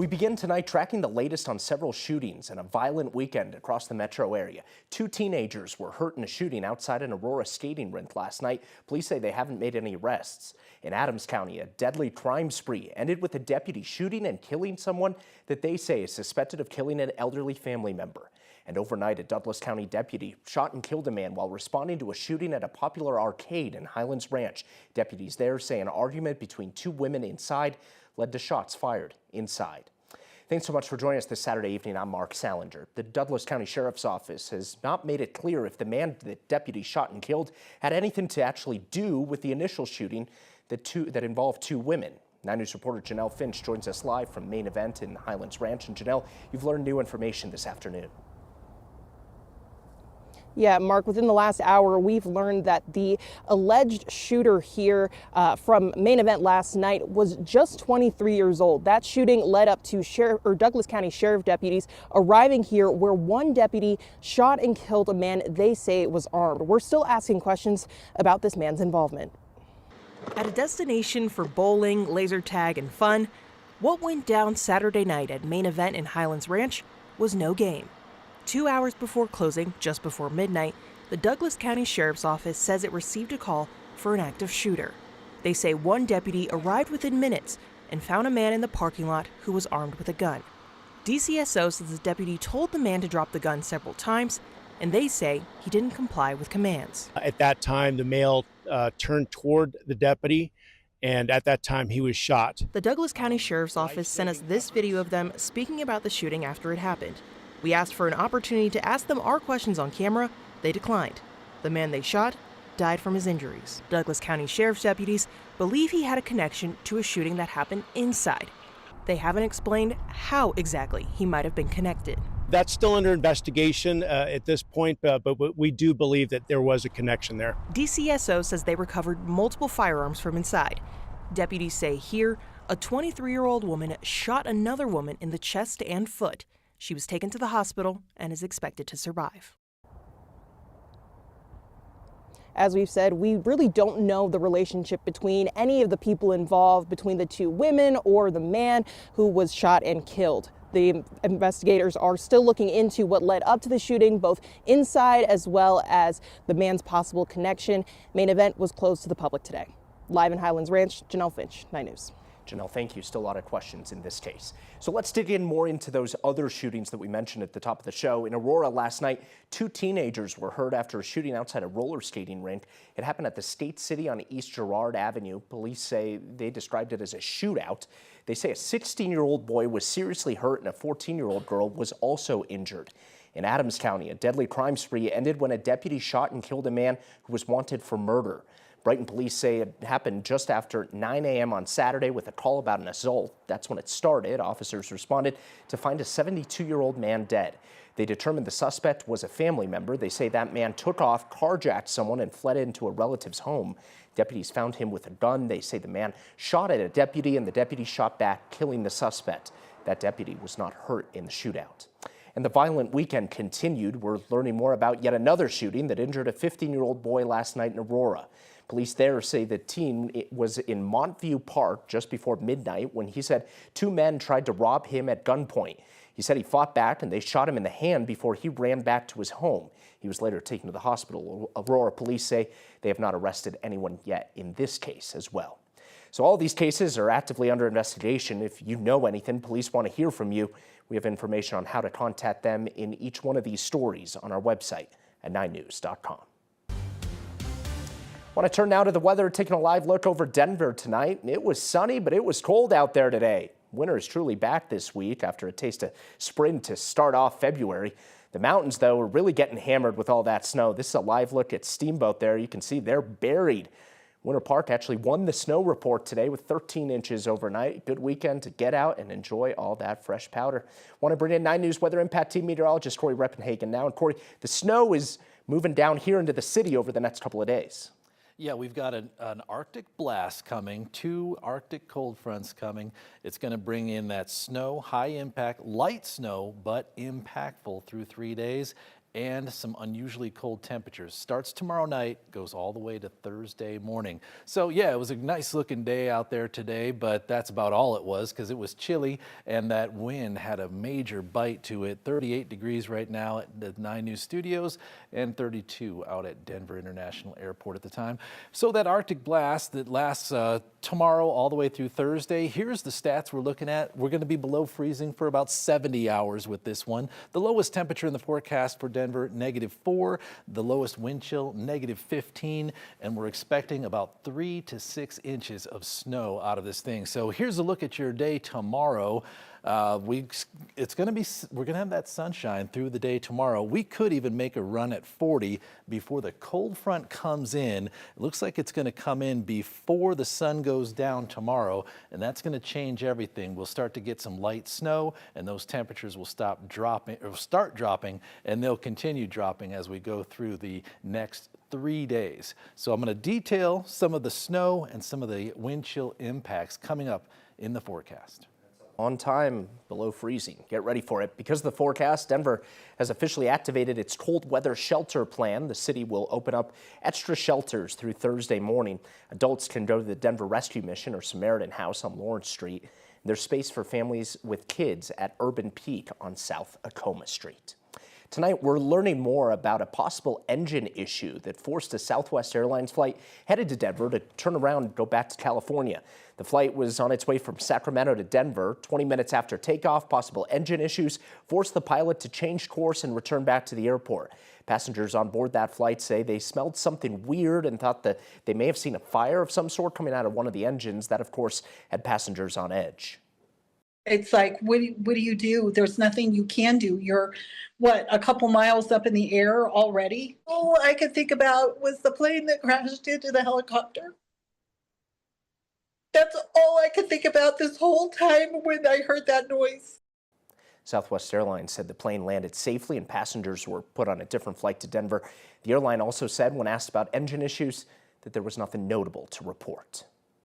We begin tonight tracking the latest on several shootings and a violent weekend across the metro area. 2 teenagers were hurt in a shooting outside an Aurora skating rink last night. Police say they haven't made any arrests. In Adams County, a deadly crime spree ended with a deputy shooting and killing someone that they say is suspected of killing an elderly family member. And overnight, a Douglas County deputy shot and killed a man while responding to a shooting at a popular arcade in Highlands Ranch. Deputies there say an argument between 2 women inside led to shots fired inside. Thanks so much for joining us this Saturday evening. I'm Mark Salinger. The Douglas County Sheriff's Office has not made it clear if the man that deputies shot and killed had anything to actually do with the initial shooting that involved 2 women. 9 News reporter Janelle Finch joins us live from Main Event in Highlands Ranch. And Janelle, you've learned new information this afternoon. Yeah, Mark, within the last hour, we've learned that the alleged shooter here from Main Event last night was just 23 years old. That shooting led up to Douglas County Sheriff deputies arriving here where one deputy shot and killed a man they say was armed. We're still asking questions about this man's involvement. At a destination for bowling, laser tag, and fun, what went down Saturday night at Main Event in Highlands Ranch was no game. 2 hours before closing, just before midnight, the Douglas County Sheriff's Office says it received a call for an active shooter. They say one deputy arrived within minutes and found a man in the parking lot who was armed with a gun. DCSO says the deputy told the man to drop the gun several times, and they say he didn't comply with commands. At that time, the male turned toward the deputy, and at that time he was shot. The Douglas County Sheriff's Office sent us this video of them speaking about the shooting after it happened. We asked for an opportunity to ask them our questions on camera. They declined. The man they shot died from his injuries. Douglas County Sheriff's deputies believe he had a connection to a shooting that happened inside. They haven't explained how exactly he might have been connected. That's still under investigation at this point, but we do believe that there was a connection there. DCSO says they recovered multiple firearms from inside. Deputies say here, a 23-year-old woman shot another woman in the chest and foot. She was taken to the hospital and is expected to survive. As we've said, we really don't know the relationship between any of the people involved, between the 2 women or the man who was shot and killed. The investigators are still looking into what led up to the shooting, both inside as well as the man's possible connection. Main Event was closed to the public today. Live in Highlands Ranch, Janelle Finch, 9 News. Janelle, thank you. Still a lot of questions in this case. So let's dig in more into those other shootings that we mentioned at the top of the show. In Aurora last night, 2 teenagers were hurt after a shooting outside a roller skating rink. It happened at the State City on East Girard Avenue. Police say they described it as a shootout. They say a 16-year-old boy was seriously hurt and a 14-year-old girl was also injured. In Adams County, a deadly crime spree ended when a deputy shot and killed a man who was wanted for murder. Brighton police say it happened just after 9 a.m. on Saturday with a call about an assault. That's when it started. Officers responded to find a 72-year-old man dead. They determined the suspect was a family member. They say that man took off, carjacked someone, and fled into a relative's home. Deputies found him with a gun. They say the man shot at a deputy, and the deputy shot back, killing the suspect. That deputy was not hurt in the shootout. And the violent weekend continued. We're learning more about yet another shooting that injured a 15-year-old boy last night in Aurora. Police there say the teen was in Montview Park just before midnight when he said 2 men tried to rob him at gunpoint. He said he fought back and they shot him in the hand before he ran back to his home. He was later taken to the hospital. Aurora police say they have not arrested anyone yet in this case as well. So all these cases are actively under investigation. If you know anything, police want to hear from you. We have information on how to contact them in each one of these stories on our website at 9news.com. Want to turn now to the weather, taking a live look over Denver tonight. It was sunny, but it was cold out there today. Winter is truly back this week after a taste of spring to start off February. The mountains, though, are really getting hammered with all that snow. This is a live look at Steamboat there. You can see they're buried. Winter Park actually won the snow report today with 13 inches overnight. Good weekend to get out and enjoy all that fresh powder. Want to bring in 9 News Weather Impact Team meteorologist Corey Reppenhagen now. And Corey, the snow is moving down here into the city over the next couple of days. Yeah, we've got an Arctic blast coming, 2 Arctic cold fronts coming. It's going to bring in that snow, high impact, light snow, but impactful through 3 days. and some unusually cold temperatures. Starts tomorrow night, goes all the way to Thursday morning. So yeah, it was a nice looking day out there today, but that's about all it was because it was chilly and that wind had a major bite to it. 38 degrees right now at the 9 News studios and 32 out at Denver International Airport at the time. So that Arctic blast that lasts tomorrow all the way through Thursday, here's the stats we're looking at. We're going to be below freezing for about 70 hours with this one. The lowest temperature in the forecast for Denver, -4. The lowest wind chill, -15. And we're expecting about 3 to 6 inches of snow out of this thing. So here's a look at your day tomorrow. We're going to have that sunshine through the day tomorrow. We could even make a run at 40 before the cold front comes in. It looks like it's going to come in before the sun goes down tomorrow, and that's going to change everything. We'll start to get some light snow, and those temperatures will start dropping, and they'll continue dropping as we go through the next 3 days. So I'm going to detail some of the snow and some of the wind chill impacts coming up in the forecast. On time, below freezing. Get ready for it. Because of the forecast, Denver has officially activated its cold weather shelter plan. The city will open up extra shelters through Thursday morning. Adults can go to the Denver Rescue Mission or Samaritan House on Lawrence Street. There's space for families with kids at Urban Peak on South Acoma Street. Tonight, we're learning more about a possible engine issue that forced a Southwest Airlines flight headed to Denver to turn around and go back to California. The flight was on its way from Sacramento to Denver. 20 minutes after takeoff, possible engine issues forced the pilot to change course and return back to the airport. Passengers on board that flight say they smelled something weird and thought that they may have seen a fire of some sort coming out of one of the engines. That, of course, had passengers on edge. It's like, what do you do? There's nothing you can do. You're, a couple miles up in the air already? All I could think about was the plane that crashed into the helicopter. That's all I could think about this whole time when I heard that noise. Southwest Airlines said the plane landed safely and passengers were put on a different flight to Denver. The airline also said, when asked about engine issues, that there was nothing notable to report.